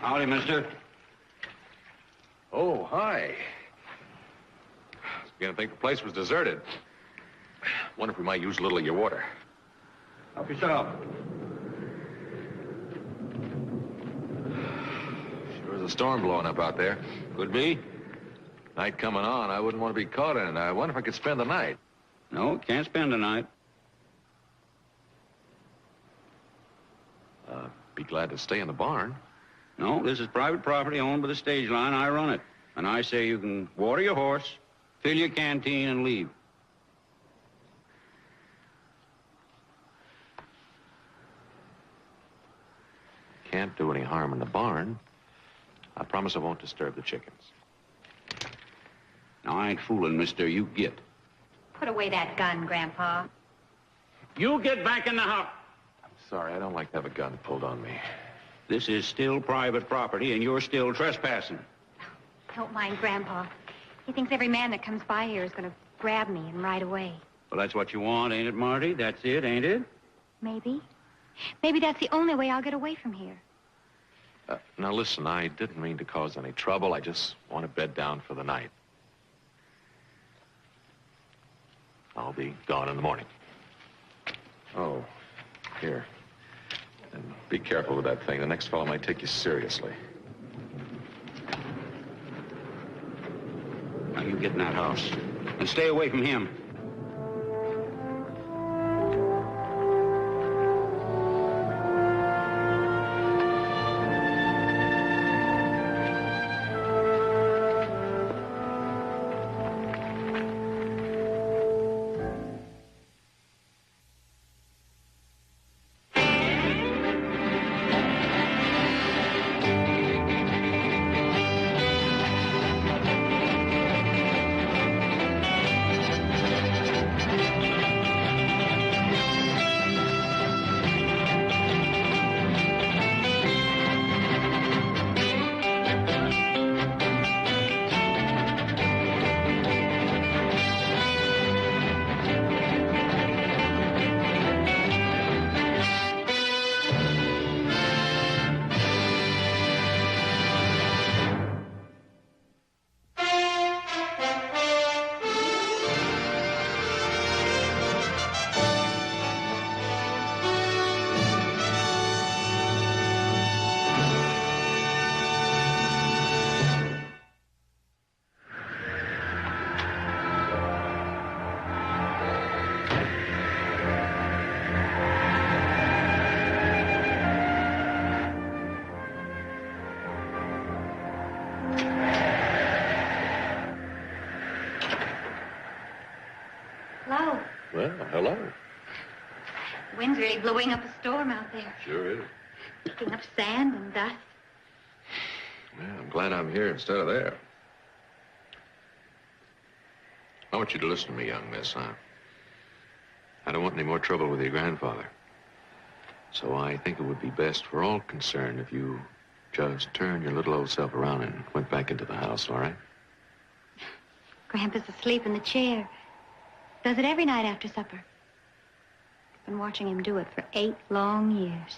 Howdy, mister. Oh, hi. I was beginning to think the place was deserted. Wonder if we might use a little of your water. Help yourself. Sure is a storm blowing up out there. Could be. Night coming on, I wouldn't want to be caught in it. I wonder if I could spend the night. No, can't spend the night. Be glad to stay in the barn. No, this is private property owned by the stage line. I run it. And I say you can water your horse, fill your canteen, and leave. Can't do any harm in the barn. I promise I won't disturb the chickens. Now, I ain't fooling, mister. You get. Put away that gun, Grandpa. You get back in the house. I'm sorry, I don't like to have a gun pulled on me. This is still private property, and you're still trespassing. Don't mind Grandpa. He thinks every man that comes by here is going to grab me and ride away. Well, that's what you want, ain't it, Marty? That's it, ain't it? Maybe. Maybe that's the only way I'll get away from here. Now, listen, I didn't mean to cause any trouble. I just want to bed down for the night. I'll be gone in the morning. Oh, here. And be careful with that thing. The next fellow might take you seriously. Now, you get in that house. And stay away from him. Hello. Well, hello. The wind's really blowing up a storm out there. Sure is. Picking up sand and dust. Yeah, I'm glad I'm here instead of there. I want you to listen to me, young miss. I don't want any more trouble with your grandfather. So I think it would be best for all concerned if you just turned your little old self around and went back into the house, all right? Grandpa's asleep in the chair. Does it every night after supper. Been watching him do it for 8 long years.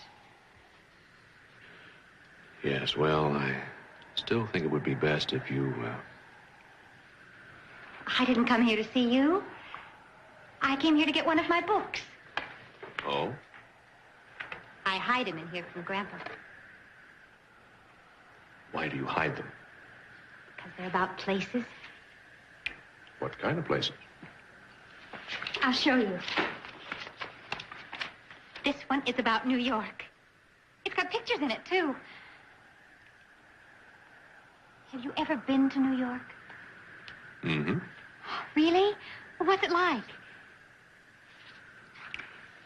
Yes, well, I still think it would be best if you, I didn't come here to see you. I came here to get one of my books. Oh? I hide them in here from Grandpa. Why do you hide them? Because they're about places. What kind of places? I'll show you. This one is about New York. It's got pictures in it, too. Have you ever been to New York? Mm-hmm. Really? Well, what's it like?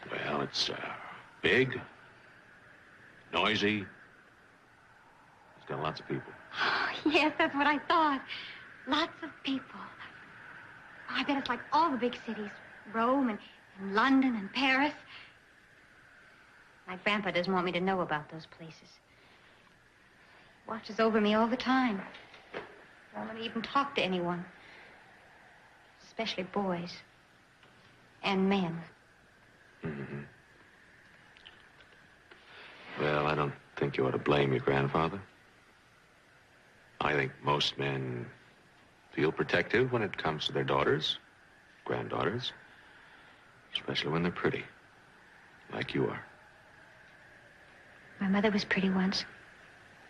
Well, it's, big, noisy. It's got lots of people. Oh, yes, that's what I thought. Lots of people. Oh, I bet it's like all the big cities. Rome and London and Paris. My grandpa doesn't want me to know about those places. Watches over me all the time. Won't let me even talk to anyone. Especially boys. And men. Mm-hmm. Well, I don't think you ought to blame your grandfather. I think most men feel protective when it comes to their daughters, granddaughters, especially when they're pretty, like you are. My mother was pretty once.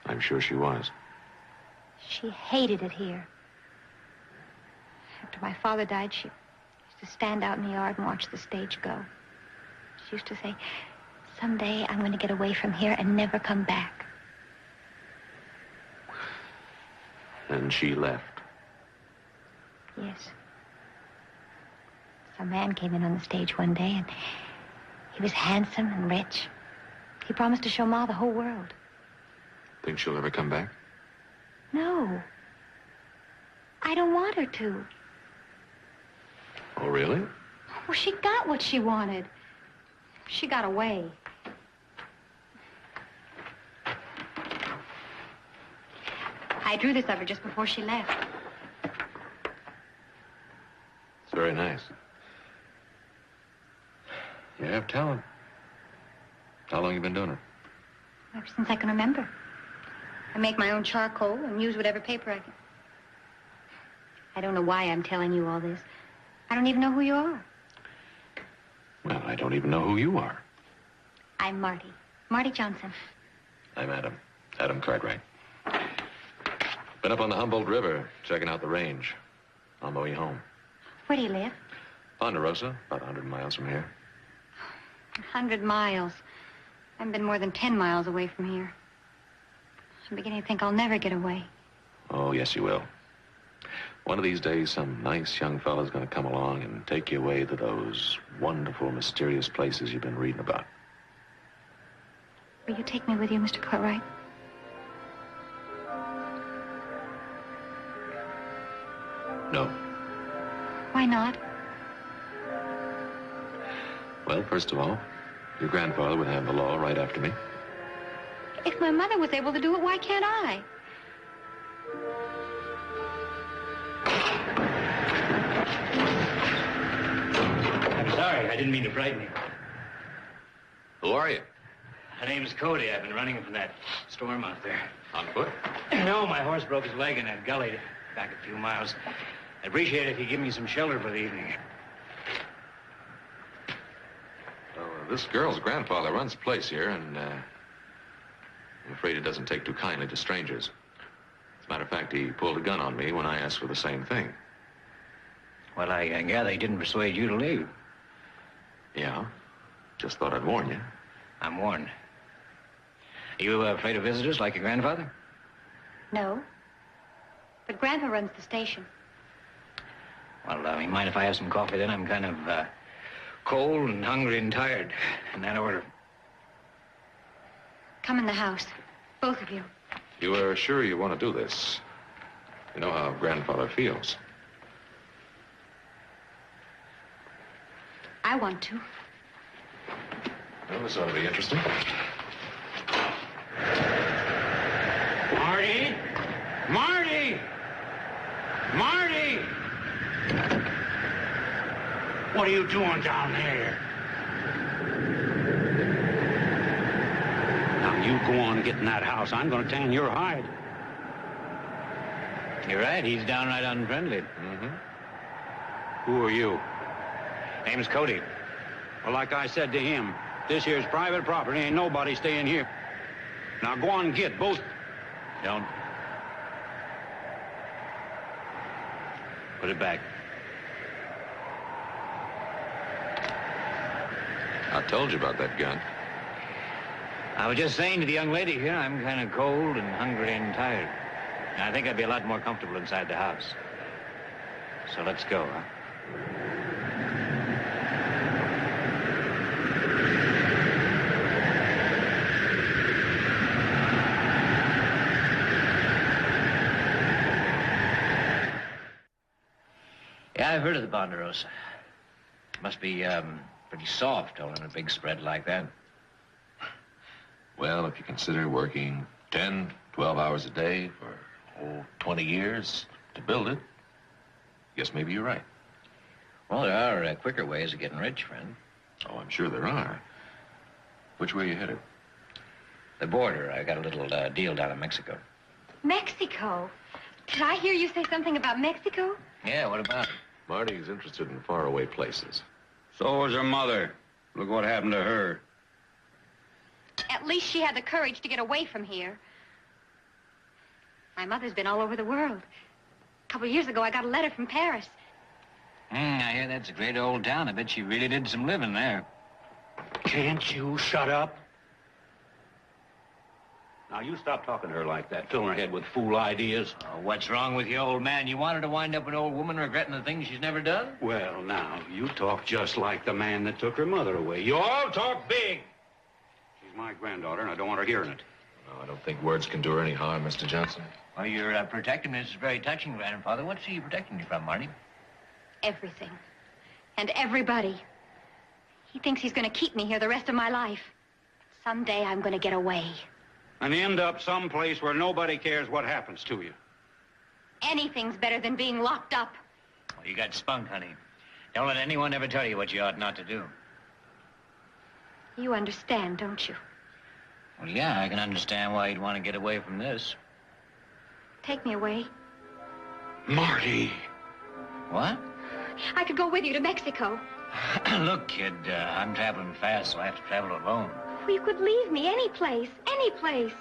I'm sure she was. She hated it here. After my father died, she used to stand out in the yard and watch the stage go. She used to say, someday I'm going to get away from here and never come back. And she left. Yes. Some man came in on the stage one day, and he was handsome and rich. He promised to show Ma the whole world. Think she'll ever come back? No. I don't want her to. Oh, really? Well, she got what she wanted. She got away. I drew this of her just before she left. It's very nice. You have talent. How long have you been doing it? Ever since I can remember. I make my own charcoal and use whatever paper I can. I don't know why I'm telling you all this. I don't even know who you are. Well, I don't even know who you are. I'm Marty. Marty Johnson. I'm Adam Cartwright. Been up on the Humboldt River, checking out the range. On my way home. Where do you live? Ponderosa, about 100 miles from here. 100 miles. I haven't been more than 10 miles away from here. I'm beginning to think I'll never get away. Oh, yes, you will. One of these days, some nice young fella's going to come along and take you away to those wonderful, mysterious places you've been reading about. Will you take me with you, Mr. Cartwright? No. Why not? Well, first of all, your grandfather would have the law right after me. If my mother was able to do it, why can't I? I'm sorry. I didn't mean to frighten you. Who are you? My name's Cody. I've been running from that storm out there. On foot? No, my horse broke his leg in that gully back a few miles. I'd appreciate it if you give me some shelter for the evening. Well, this girl's grandfather runs the place here, and I'm afraid he doesn't take too kindly to strangers. As a matter of fact, he pulled a gun on me when I asked for the same thing. Well, I gather he didn't persuade you to leave. Yeah, just thought I'd warn you. I'm warned. Are you afraid of visitors like your grandfather? No. But Grandpa runs the station. Well, you mind if I have some coffee then? I'm kind of cold and hungry and tired. In that order. Come in the house. Both of you. You are sure you want to do this? You know how grandfather feels. I want to. Well, this ought to be interesting. Marty! Marty! Marty! What are you doing down there? Now, you go on getting that house. I'm going to tan your hide. You're right. He's downright unfriendly. Mm-hmm. Who are you? Name's Cody. Well, like I said to him, this here's private property. Ain't nobody staying here. Now, go on and get both. Don't. Put it back. I told you about that gun. I was just saying to the young lady here, I'm kind of cold and hungry and tired. And I think I'd be a lot more comfortable inside the house. So let's go, huh? Yeah, I've heard of the Ponderosa. Must be pretty soft holding a big spread like that. Well, if you consider working 10, 12 hours a day for 20 years to build it, guess maybe you're right. Well, there are quicker ways of getting rich, friend. Oh, I'm sure there are. Which way are you headed? The border. I got a little deal down in Mexico. Mexico. Did I hear you say something about Mexico? Yeah, what about it? Marty's interested in faraway places. So was her mother. Look what happened to her. At least she had the courage to get away from here. My mother's been all over the world. A couple of years ago, I got a letter from Paris. I hear that's a great old town. I bet she really did some living there. Can't you shut up? Now, you stop talking to her like that, filling her head with fool ideas. Oh, what's wrong with you, old man? You want her to wind up an old woman regretting the things she's never done? Well, now, you talk just like the man that took her mother away. You all talk big. She's my granddaughter, and I don't want her hearing it. No, I don't think words can do her any harm, Mr. Johnson. Well, you're protecting me. This is very touching, grandfather. What's she protecting you from, Marty? Everything. And everybody. He thinks he's going to keep me here the rest of my life. Someday I'm going to get away. And end up someplace where nobody cares what happens to you. Anything's better than being locked up. Well, you got spunk, honey. Don't let anyone ever tell you what you ought not to do. You understand, don't you? Well, yeah, I can understand why you'd want to get away from this. Take me away. Marty. What? I could go with you to Mexico. Look, kid, I'm traveling fast, so I have to travel alone. Well, you could leave me any place, any place.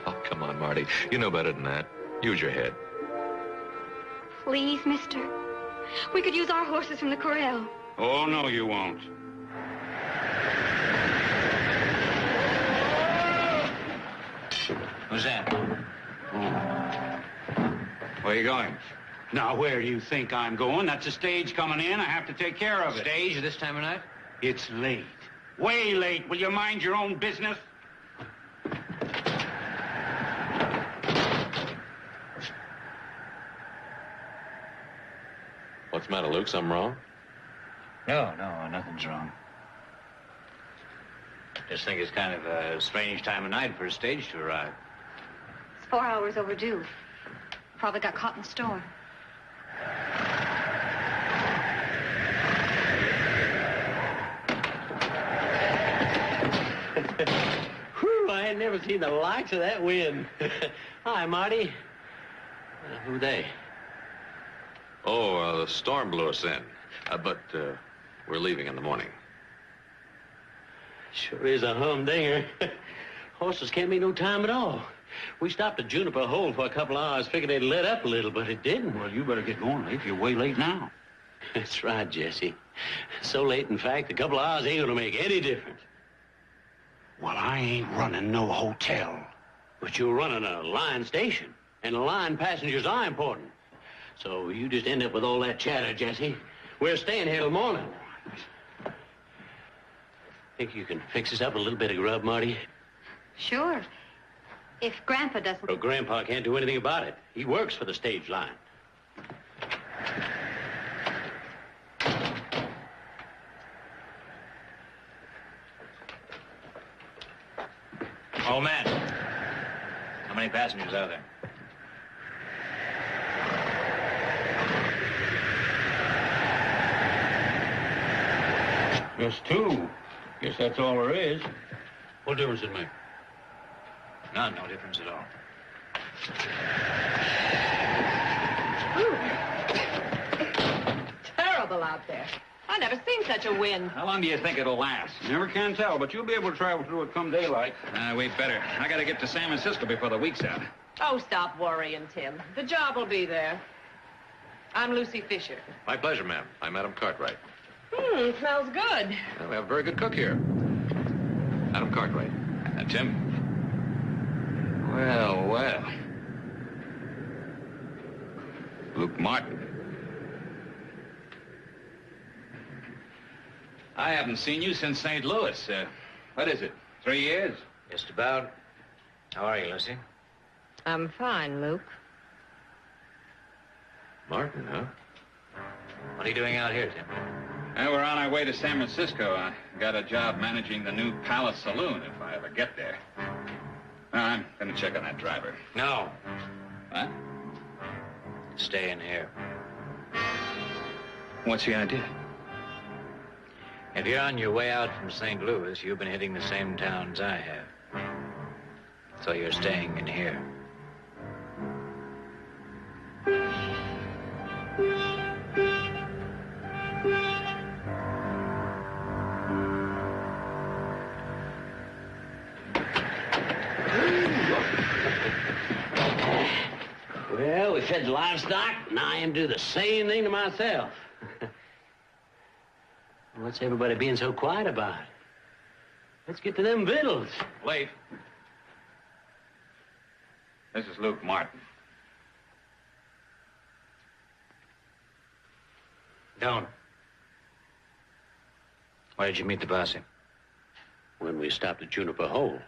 Oh, come on, Marty. You know better than that. Use your head. Please, mister. We could use our horses from the corral. Oh, no, you won't. Who's that? Where are you going? Now, where do you think I'm going? That's a stage coming in. I have to take care of it. Stage at this time of night? It's late. Way late. Will you mind your own business? What's the matter, Luke? Something wrong? No, nothing's wrong. Just think it's kind of a strange time of night for a stage to arrive. It's 4 hours overdue. Probably got caught in the storm. Whew, I ain't never seen the likes of that wind. Hi, Marty. Who they? Oh, the storm blew us in. But we're leaving in the morning. Sure is a humdinger. Horses can't make no time at all. We stopped at Juniper Hole for a couple hours, figured they'd let up a little, but it didn't. Well, you better get going, Leif. You're way late now. That's right, Jesse. So late, in fact, a couple of hours ain't gonna make any difference. Well, I ain't running no hotel. But you're running a line station, and the line passengers are important. So you just end up with all that chatter, Jesse. We're staying here till morning. Think you can fix us up a little bit of grub, Marty? Sure. If Grandpa doesn't... Well, Grandpa can't do anything about it. He works for the stage line. Old man, how many passengers are there? Just two. Guess that's all there is. What difference does it make? None, no difference at all. Terrible out there. I never seen such a wind. How long do you think it'll last? You never can tell, but you'll be able to travel through it come daylight. We'd better. I gotta get to San Francisco before the week's out. Oh, stop worrying, Tim. The job will be there. I'm Lucy Fisher. My pleasure, ma'am. I'm Adam Cartwright. Smells good. Well, we have a very good cook here. Adam Cartwright. Tim? Well. Luke Martin. I haven't seen you since St. Louis. What is it, 3 years? Just about. How are you, Lucy? I'm fine, Luke. Martin, huh? What are you doing out here, Tim? We're on our way to San Francisco. I got a job managing the new Palace Saloon, if I ever get there. I'm gonna check on that driver. No. What? Stay in here. What's the idea? If you're on your way out from St. Louis, you've been hitting the same towns I have. So you're staying in here. fed livestock, and I am do the same thing to myself. What's everybody being so quiet about? Let's get to them victuals. Leif. This is Luke Martin. Don't. Where did you meet the bossy? When we stopped at Juniper Hole.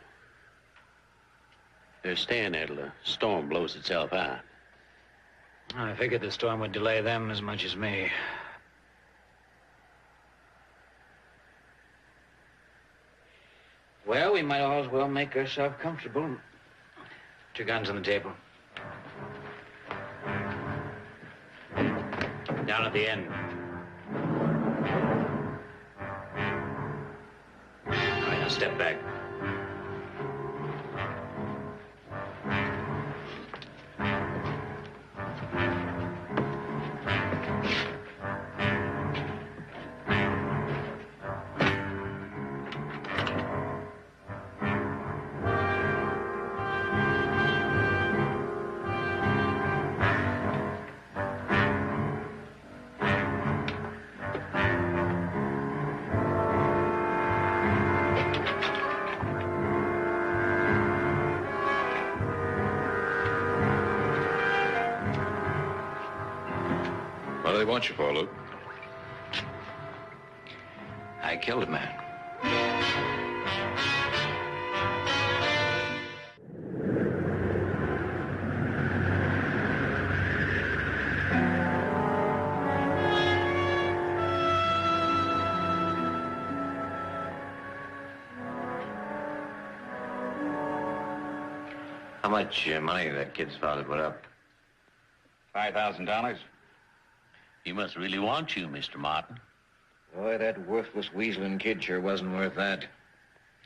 They're staying there till the storm blows itself out. I figured the storm would delay them as much as me. Well, we might all as well make ourselves comfortable. Put your guns on the table. Down at the end. All right, now step back. What do they want you for, Luke? I killed a man. How much money that kid's father put up? $5,000. He must really want you, Mr. Martin. Boy, that worthless weaseling kid sure wasn't worth that.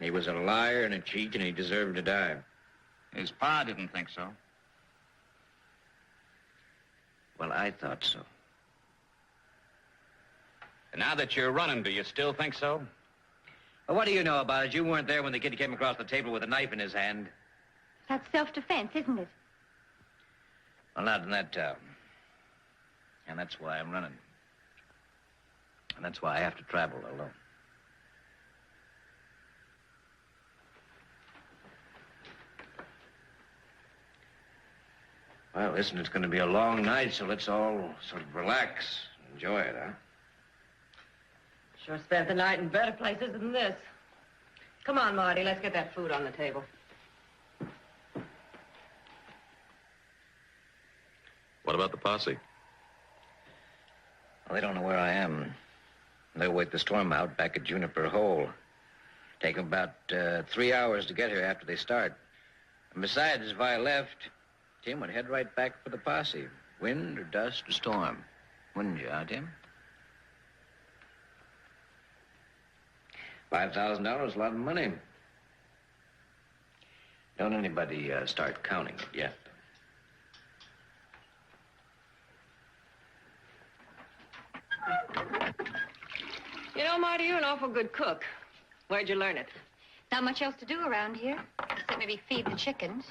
He was a liar and a cheat, and he deserved to die. His pa didn't think so. Well, I thought so. And now that you're running, do you still think so? Well, what do you know about it? You weren't there when the kid came across the table with a knife in his hand. That's self-defense, isn't it? Well, not in that town. And that's why I'm running. And that's why I have to travel alone. Well, listen, it's going to be a long night, so let's all sort of relax, enjoy it, huh? Sure spent the night in better places than this. Come on, Marty, let's get that food on the table. What about the posse? Well, they don't know where I am. They'll wait the storm out back at Juniper Hole. Take them about 3 hours to get here after they start. And besides, if I left, Tim would head right back for the posse. Wind or dust or storm. Wouldn't you, huh, Tim? $5,000 is a lot of money. Don't anybody start counting it yet. You know, Marty, you're an awful good cook. Where'd you learn it? Not much else to do around here, except maybe feed the chickens.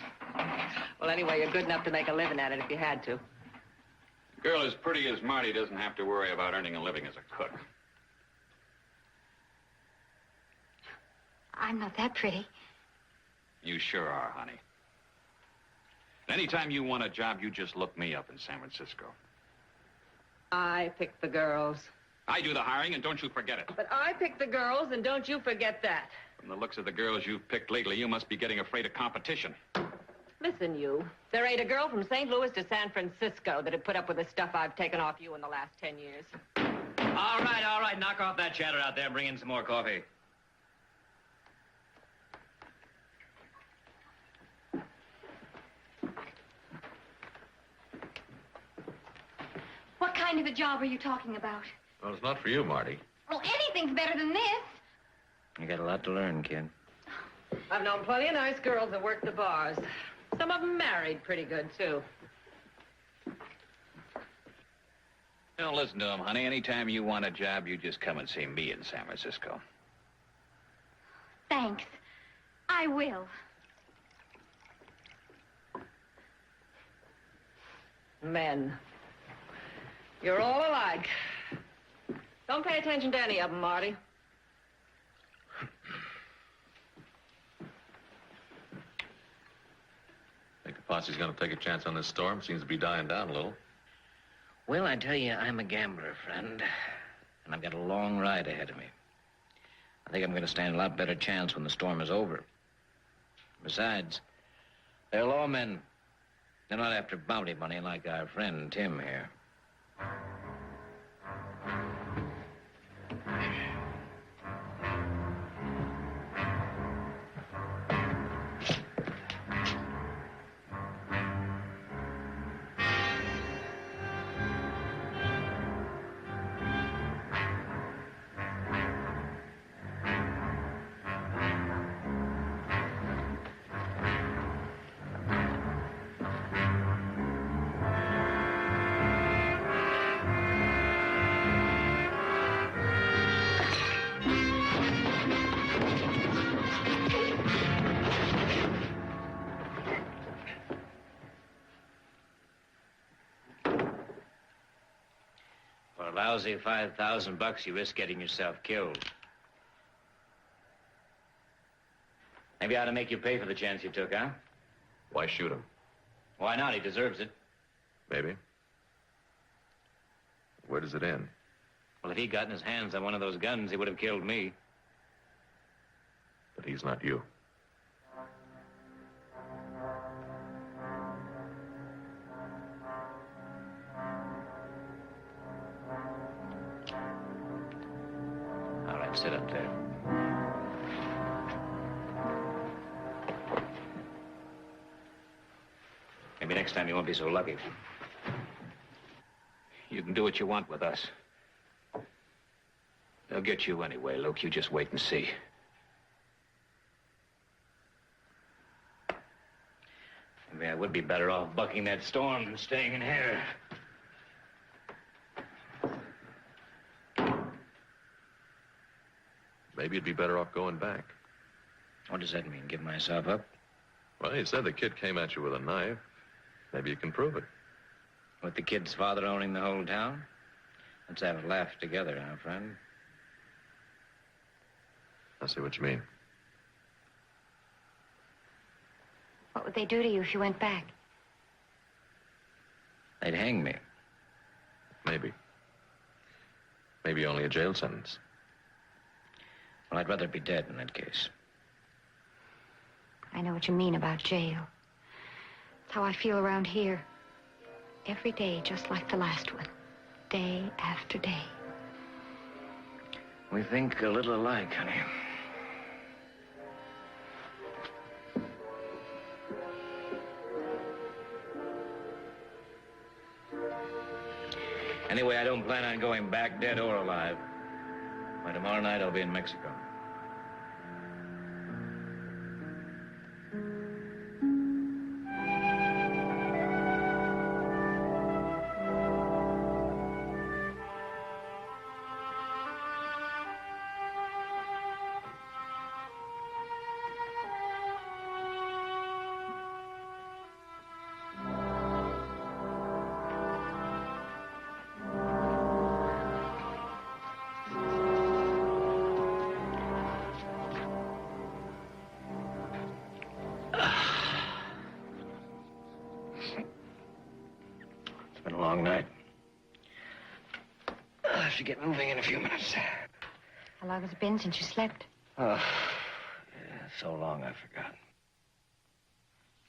Well, anyway, you're good enough to make a living at it if you had to. A girl as pretty as Marty doesn't have to worry about earning a living as a cook. I'm not that pretty. You sure are, honey. Anytime you want a job, you just look me up in San Francisco. I pick the girls. I do the hiring, and don't you forget it. But I pick the girls, and don't you forget that. From the looks of the girls you've picked lately, you must be getting afraid of competition. Listen, you. There ain't a girl from St. Louis to San Francisco that'd put up with the stuff I've taken off you in the last 10 years. All right. Knock off that chatter out there and bring in some more coffee. What kind of a job are you talking about? Well, it's not for you, Marty. Well, anything's better than this. You got a lot to learn, kid. I've known plenty of nice girls that worked the bars. Some of them married pretty good, too. Don't listen to him, honey. Anytime you want a job, you just come and see me in San Francisco. Thanks. I will. Men. You're all alike. Don't pay attention to any of them, Marty. Think the posse's gonna take a chance on this storm? Seems to be dying down a little. Well, I tell you, I'm a gambler, friend. And I've got a long ride ahead of me. I think I'm going to stand a lot better chance when the storm is over. Besides, they're lawmen. They're not after bounty money like our friend Tim here. For a lousy $5,000, you risk getting yourself killed. Maybe I ought to make you pay for the chance you took, huh? Why shoot him? Why not? He deserves it. Maybe. Where does it end? Well, if he'd gotten his hands on one of those guns, he would have killed me. But he's not you. All right, sit up there. Maybe next time you won't be so lucky. You can do what you want with us. They'll get you anyway, Luke. You just wait and see. Maybe I would be better off bucking that storm than staying in here. Maybe you'd be better off going back. What does that mean, give myself up? Well, you said the kid came at you with a knife. Maybe you can prove it. With the kid's father owning the whole town? Let's have a laugh together, huh, friend? I see what you mean. What would they do to you if you went back? They'd hang me. Maybe. Maybe only a jail sentence. Well, I'd rather be dead in that case. I know what you mean about jail. It's how I feel around here. Every day, just like the last one. Day after day. We think a little alike, honey. Anyway, I don't plan on going back, dead or alive. By tomorrow night, I'll be in Mexico. It's been a long night. I should get moving in a few minutes. How long has it been since you slept? Oh, yeah, so long I forgot.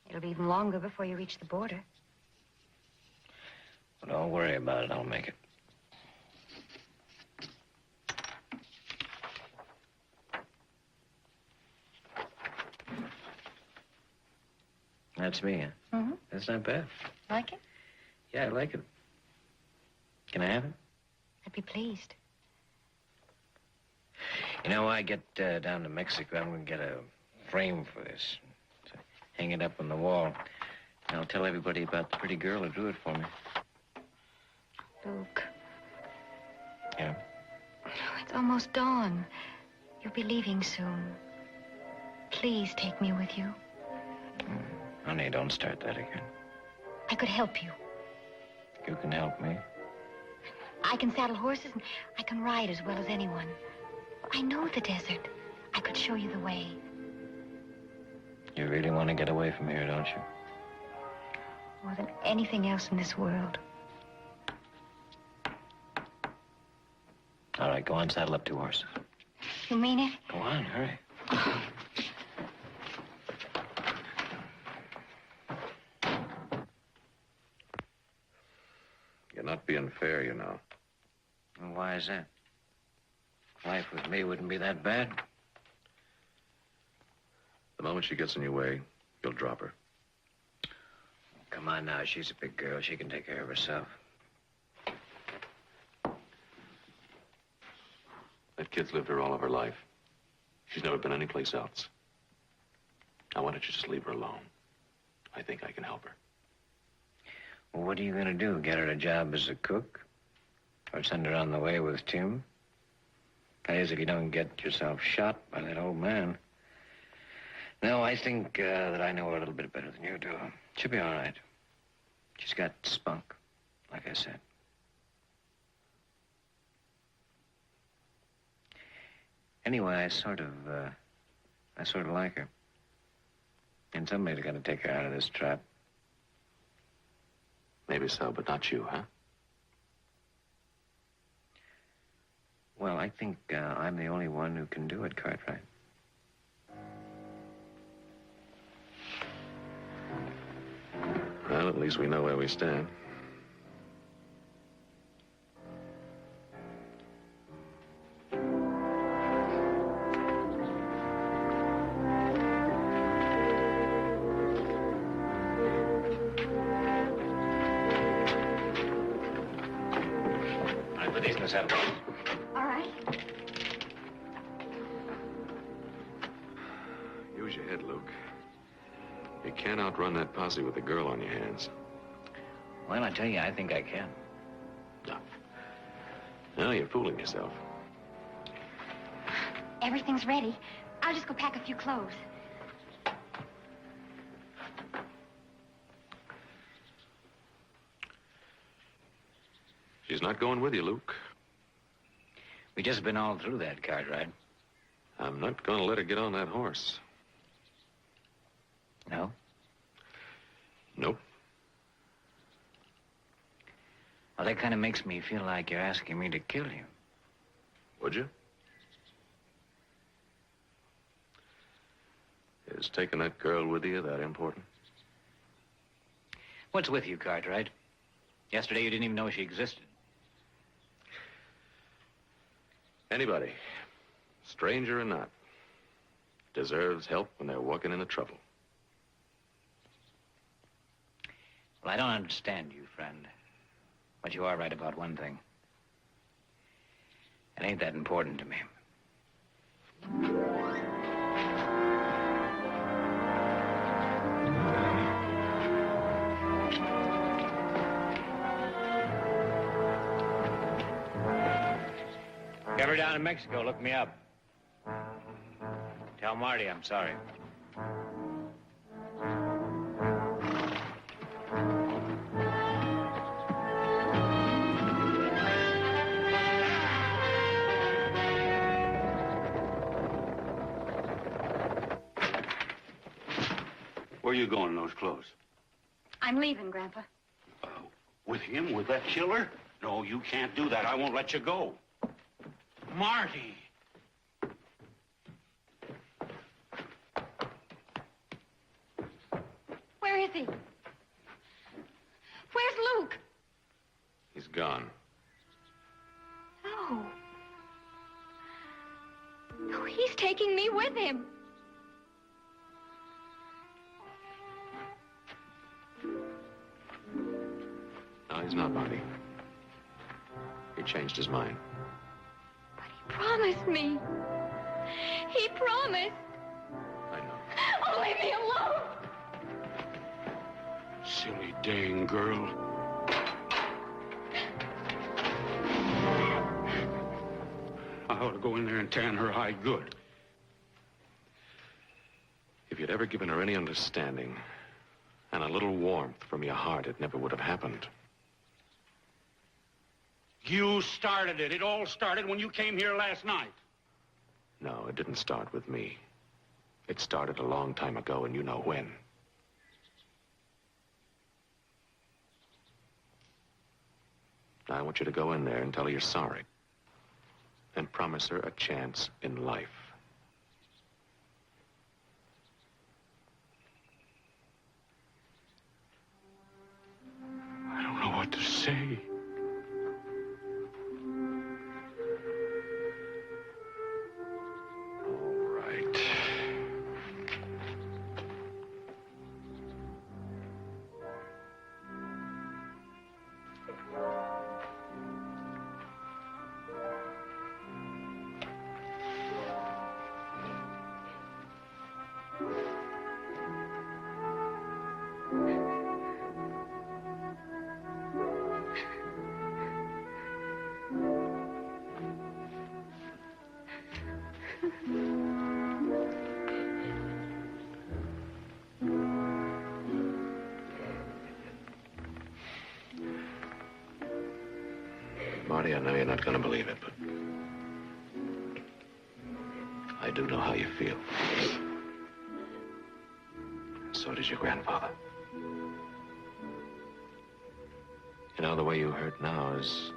It'll be even longer before you reach the border. But don't worry about it. I'll make it. That's me, huh? Mm-hmm. That's not bad. Like it? Yeah, I like it. Can I have it? I'd be pleased. You know, I get down to Mexico, I'm going to get a frame for this. So hang it up on the wall. And I'll tell everybody about the pretty girl who drew it for me. Luke. Yeah? It's almost dawn. You'll be leaving soon. Please take me with you. Honey, don't start that again. I could help you. You can help me. I can saddle horses and I can ride as well as anyone. I know the desert. I could show you the way. You really want to get away from here, don't you? More than anything else in this world. All right, go on, saddle up 2 horses. You mean it? Go on, hurry. You're not being fair, you know. Well, why is that? Life with me wouldn't be that bad. The moment she gets in your way, you'll drop her. Come on now, she's a big girl. She can take care of herself. That kid's lived here all of her life. She's never been anyplace else. Now, why don't you just leave her alone? I think I can help her. Well, what are you going to do? Get her a job as a cook? Or send her on the way with Tim? That is, if you don't get yourself shot by that old man. No, I think that I know her a little bit better than you do. She'll be all right. She's got spunk, like I said. Anyway, I sort of like her. And somebody's got to take her out of this trap. Maybe so, but not you, huh? Well, I think I'm the only one who can do it, Cartwright. Well, at least we know where we stand. All right. Use your head, Luke. You can't outrun that posse with a girl on your hands. Well, I tell you, I think I can. No. No, you're fooling yourself. Everything's ready. I'll just go pack a few clothes. She's not going with you, Luke. We just been all through that, Cartwright. I'm not going to let her get on that horse. No? Nope. Well, that kind of makes me feel like you're asking me to kill you. Would you? Is taking that girl with you that important? What's with you, Cartwright? Yesterday you didn't even know she existed. Anybody, stranger or not, deserves help when they're walking into trouble. Well, I don't understand you, friend. But you are right about one thing. It ain't that important to me. If you're ever down in Mexico, look me up. Tell Marty I'm sorry. Where are you going in those clothes? I'm leaving, Grandpa. With him? With that killer? No, you can't do that. I won't let you go. Marty! Where is he? Where's Luke? He's gone. No. No, he's taking me with him. No, he's not, Marty. He changed his mind. But he promised me. He promised. I know. Oh, leave me alone. Silly dang girl. I ought to go in there and tan her hide good. If you'd ever given her any understanding and a little warmth from your heart, it never would have happened. You started it. It all started when you came here last night. No, it didn't start with me. It started a long time ago, and you know when. Now, I want you to go in there and tell her you're sorry. And promise her a chance in life. I don't know what to say. All right. Marty, I know you're not going to believe it, but I do know how you feel. So does your grandfather. You know, the way you hurt now is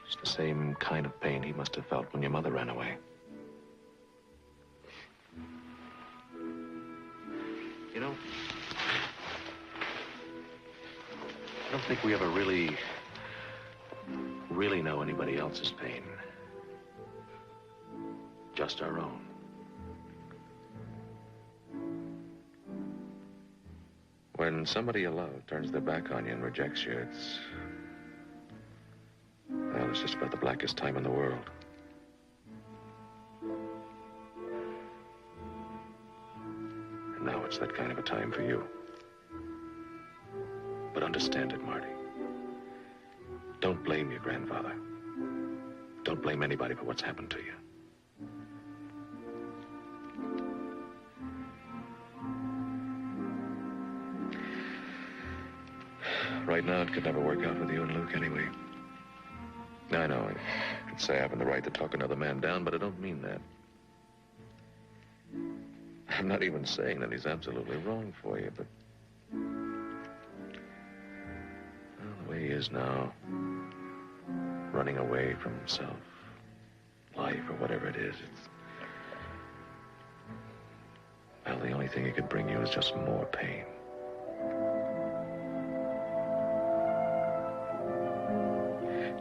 it's the same kind of pain he must have felt when your mother ran away. You know, I don't think we ever really know anybody else's pain. Just our own. When somebody you love turns their back on you and rejects you, it's just about the blackest time in the world. And now it's that kind of a time for you. But understand it, Marty. Don't blame your grandfather. Don't blame anybody for what's happened to you. Right now, it could never work out with you and Luke anyway. I know, I could say I haven't the right to talk another man down, but I don't mean that. I'm not even saying that he's absolutely wrong for you, but... well, the way he is now, running away from himself, life, or whatever it is, well, the only thing it could bring you is just more pain.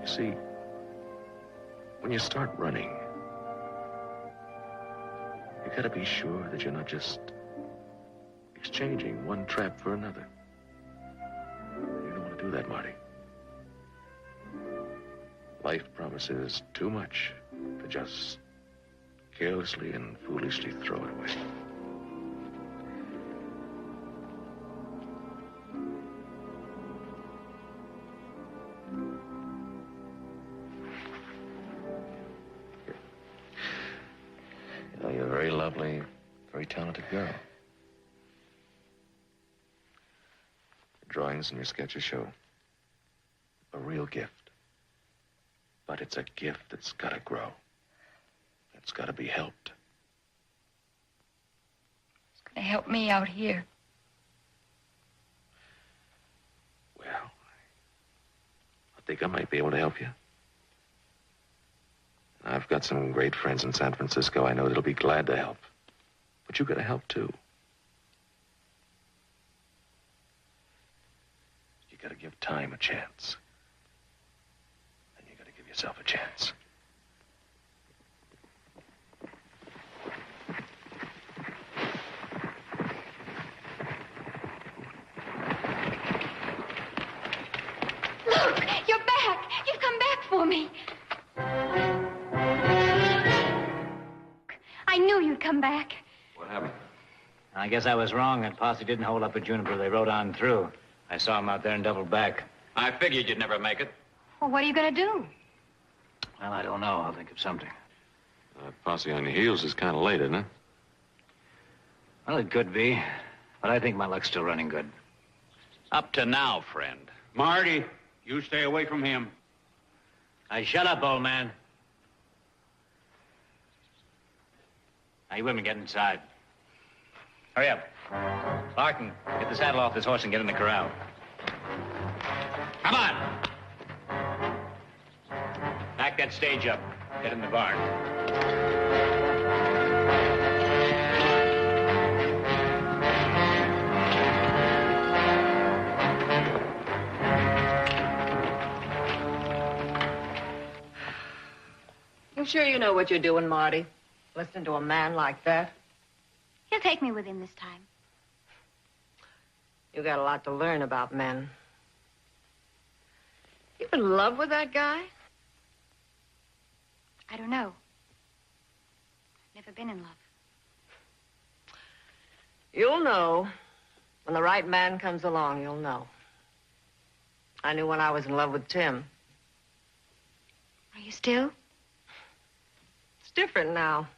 You see, when you start running, you gotta be sure that you're not just exchanging one trap for another. You don't want to do that, Marty. Life promises too much to just carelessly and foolishly throw it away. You know, you're a very lovely, very talented girl. Your drawings and your sketches show a real gift. But it's a gift that's got to grow. It's got to be helped. It's going to help me out here. Well, I think I might be able to help you. I've got some great friends in San Francisco I know that'll be glad to help. But you got to help, too. You got to give time a chance. And you got to give yourself a chance. Look, you're back. You've come back for me. I knew you'd come back. What happened? I guess I was wrong. That posse didn't hold up at Juniper. They rode on through. I saw them out there and doubled back. I figured you'd never make it. Well, what are you going to do? Well, I don't know. I'll think of something. Posse on your heels is kind of late, isn't it? Well, it could be. But I think my luck's still running good. Up to now, friend. Marty, you stay away from him. Hey, shut up, old man. Now, you women get inside. Hurry up. Larkin, get the saddle off this horse and get in the corral. Come on! Back that stage up. Get in the barn. You sure you know what you're doing, Marty? Listening to a man like that? He'll take me with him this time. You got a lot to learn about men. You in love with that guy? I don't know. Never been in love. You'll know. When the right man comes along, you'll know. I knew when I was in love with Tim. Are you still? It's different now.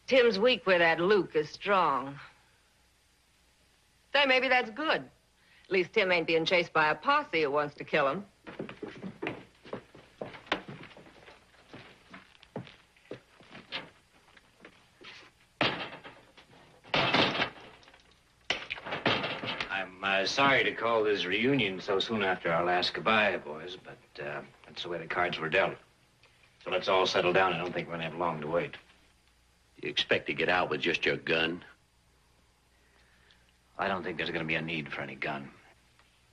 Tim's weak where that Luke is strong. Say, maybe that's good. At least Tim ain't being chased by a posse who wants to kill him. I'm sorry to call this reunion so soon after our last goodbye, boys, but that's the way the cards were dealt. So let's all settle down. I don't think we're going to have long to wait. You expect to get out with just your gun? I don't think there's going to be a need for any gun.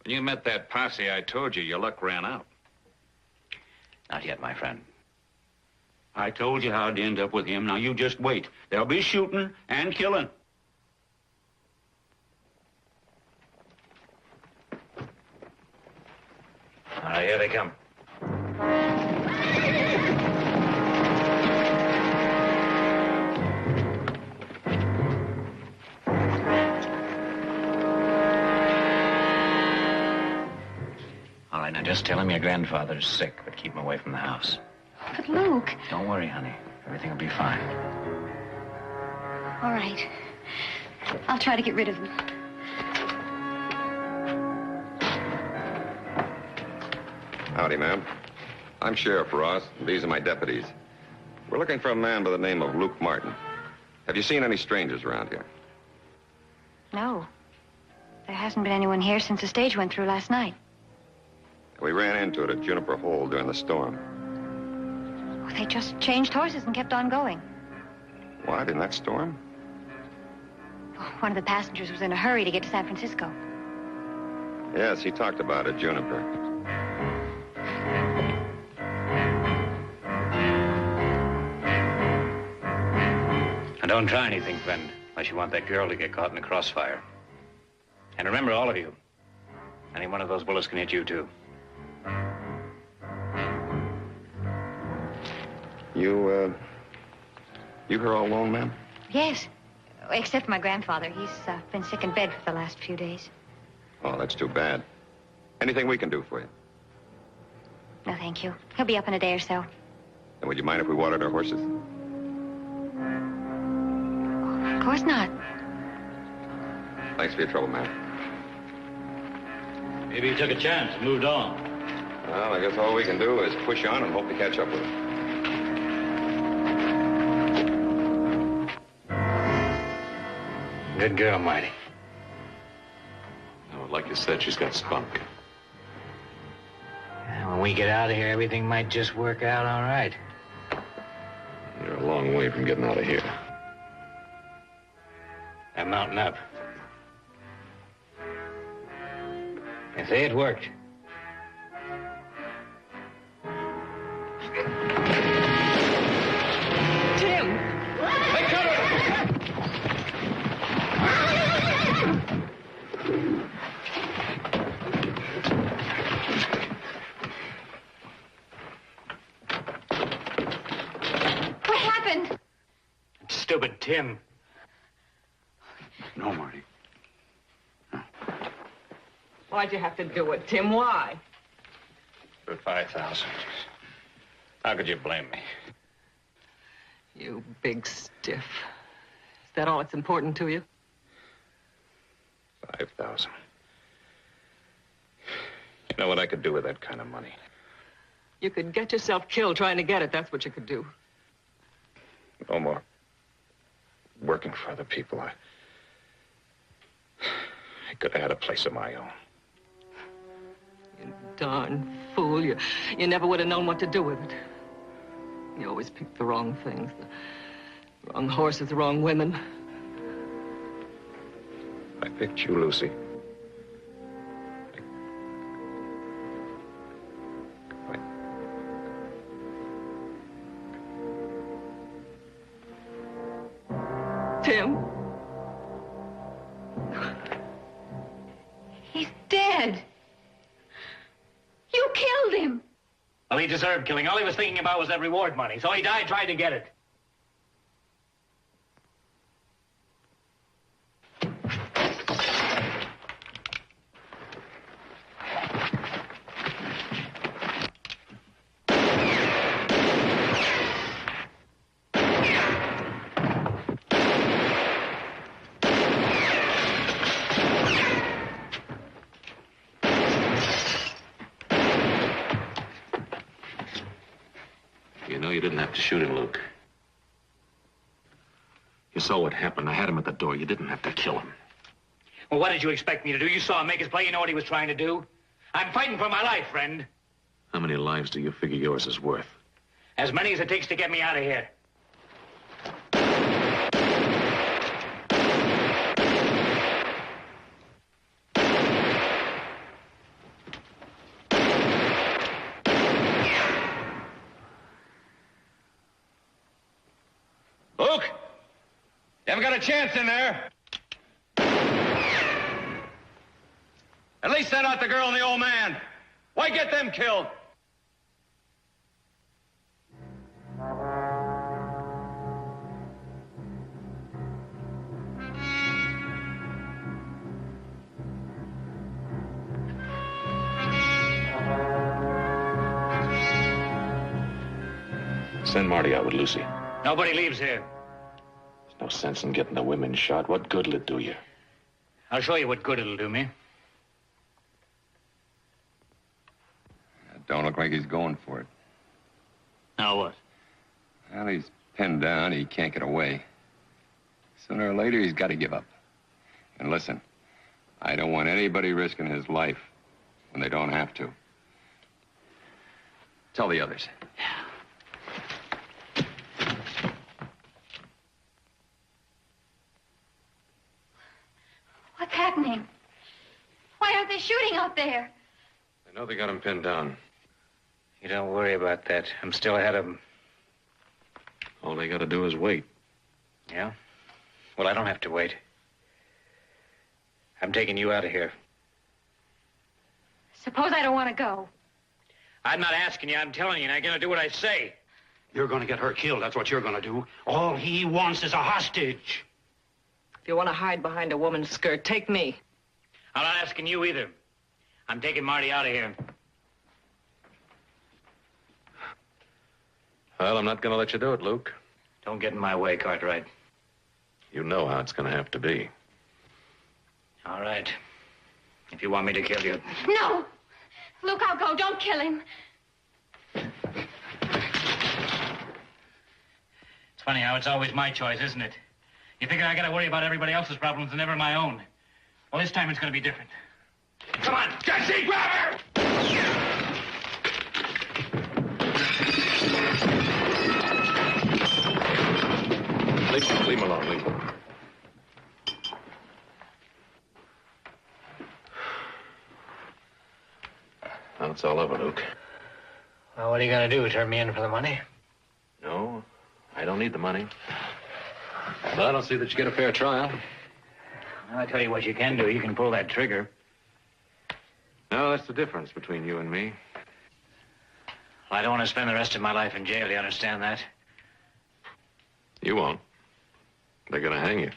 When you met that posse, I told you your luck ran out. Not yet, my friend. I told you how I'd end up with him. Now, you just wait. There'll be shooting and killing. All right, here they come. All right, now just tell him your grandfather's sick, but keep him away from the house. But Luke... Don't worry, honey. Everything will be fine. All right. I'll try to get rid of him. Howdy, ma'am. I'm Sheriff Ross, and these are my deputies. We're looking for a man by the name of Luke Martin. Have you seen any strangers around here? No. There hasn't been anyone here since the stage went through last night. We ran into it at Juniper Hole during the storm. Oh, they just changed horses and kept on going. What, in that storm? Oh, one of the passengers was in a hurry to get to San Francisco. Yes, he talked about it, Juniper. Now, don't try anything, friend, unless you want that girl to get caught in the crossfire. And remember, all of you, any one of those bullets can hit you, too. You here all alone, ma'am? Yes. Except for my grandfather. He's been sick in bed for the last few days. Oh, that's too bad. Anything we can do for you? No, thank you. He'll be up in a day or so. And would you mind if we watered our horses? Of course not. Thanks for your trouble, ma'am. Maybe he took a chance and moved on. Well, I guess all we can do is push on and hope to catch up with him. Good girl, Marty. Oh, like you said, she's got spunk. When we get out of here, everything might just work out all right. You're a long way from getting out of here. I'm mounting up. I say it worked. Tim! Take cover! What happened? Stupid Tim. No, Marty. Why'd you have to do it, Tim? Why? For 5,000. How could you blame me? You big stiff. Is that all that's important to you? 5,000. You know what I could do with that kind of money? You could get yourself killed trying to get it. That's what you could do. No more working for other people. I could have had a place of my own. You darn fool. You never would have known what to do with it. You always picked the wrong things. The wrong horses, the wrong women. I picked you, Lucy. Tim? He's dead. You killed him. Well, he deserved killing. All he was thinking about was that reward money, so he died trying to get it. You didn't have to shoot him, Luke. You saw what happened. I had him at the door. You didn't have to kill him. Well, what did you expect me to do? You saw him make his play. You know what he was trying to do. I'm fighting for my life, friend. How many lives do you figure yours is worth? As many as it takes to get me out of here. Luke! You haven't got a chance in there. At least send out the girl and the old man. Why get them killed? Send Marty out with Lucy. Nobody leaves here. There's no sense in getting the women shot. What good'll it do you? I'll show you what good it'll do me. Don't look like he's going for it. Now what? Well, he's pinned down. He can't get away. Sooner or later, he's got to give up. And listen, I don't want anybody risking his life when they don't have to. Tell the others. What's happening? Why aren't they shooting out there? I know they got him pinned down. You don't worry about that. I'm still ahead of them. All they got to do is wait. Yeah? Well, I don't have to wait. I'm taking you out of here. Suppose I don't want to go. I'm not asking you. I'm telling you, and I'm going to do what I say. You're going to get her killed. That's what you're going to do. All he wants is a hostage. If you want to hide behind a woman's skirt, take me. I'm not asking you either. I'm taking Marty out of here. Well, I'm not going to let you do it, Luke. Don't get in my way, Cartwright. You know how it's going to have to be. All right. If you want me to kill you. No! Luke, I'll go. Don't kill him. It's funny how it's always my choice, isn't it? You figure I got to worry about everybody else's problems and never my own. Well, this time it's going to be different. Come on, Jesse, grab her! Leave him alone, leave him. Now it's all over, Luke. Well, what are you going to do? Turn me in for the money? No, I don't need the money. But I don't see that you get a fair trial. Well, I tell you what you can do. You can pull that trigger. No, that's the difference between you and me. Well, I don't want to spend the rest of my life in jail. Do you understand that? You won't. They're gonna hang you.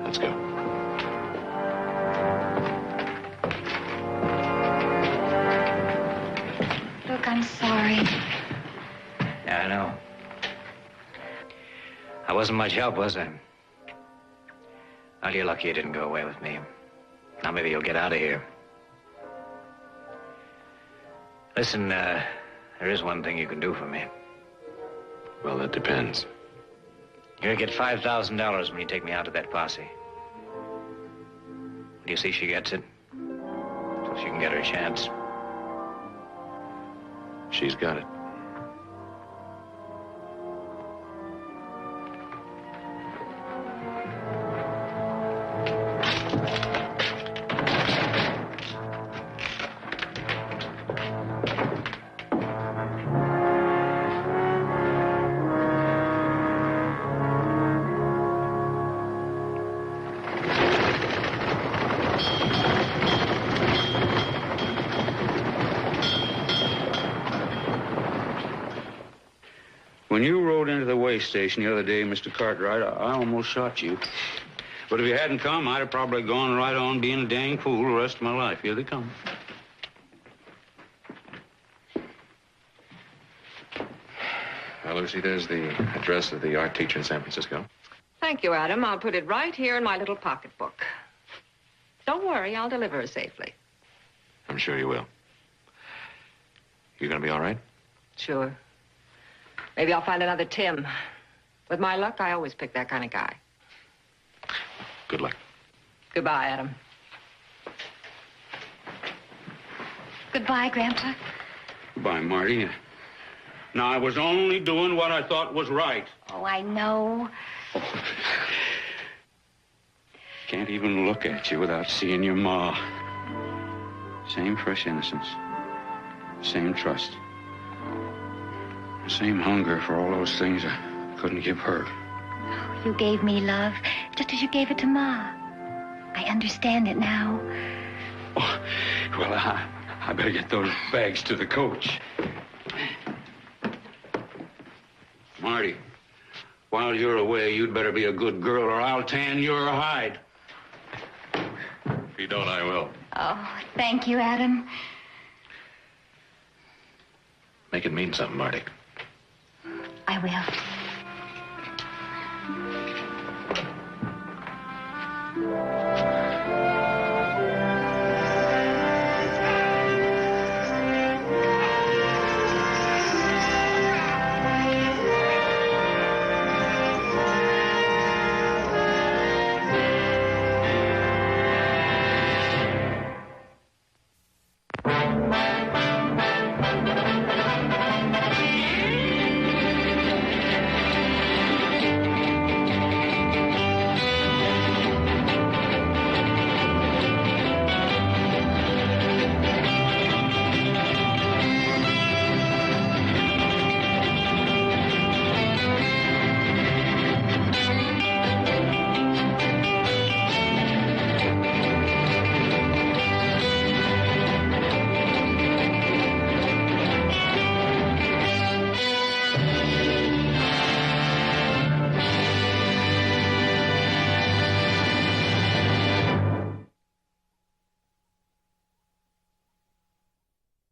Let's go. Look, I'm sorry. Yeah, I know. I wasn't much help, was I? Well, you're lucky you didn't go away with me. Now maybe you'll get out of here. Listen, there is one thing you can do for me. Well, that depends. You're gonna get $5,000 when you take me out to that posse. Do you see she gets it? So she can get her chance. She's got it. When you rode into the way station the other day, Mr. Cartwright, I almost shot you. But if you hadn't come, I'd have probably gone right on being a dang fool the rest of my life. Here they come. Well, Lucy, there's the address of the art teacher in San Francisco. Thank you, Adam. I'll put it right here in my little pocketbook. Don't worry, I'll deliver her safely. I'm sure you will. You gonna be all right? Sure. Maybe I'll find another Tim. With my luck, I always pick that kind of guy. Good luck. Goodbye, Adam. Goodbye, Grandpa. Goodbye, Marty. Now, I was only doing what I thought was right. Oh, I know. Can't even look at you without seeing your ma. Same fresh innocence. Same trust. Same hunger for all those things I couldn't give her. You gave me love, just as you gave it to Ma. I understand it now. Oh, well, I better get those bags to the coach. Marty, while you're away, you'd better be a good girl or I'll tan your hide. If you don't, I will. Oh, thank you, Adam. Make it mean something, Marty. I will.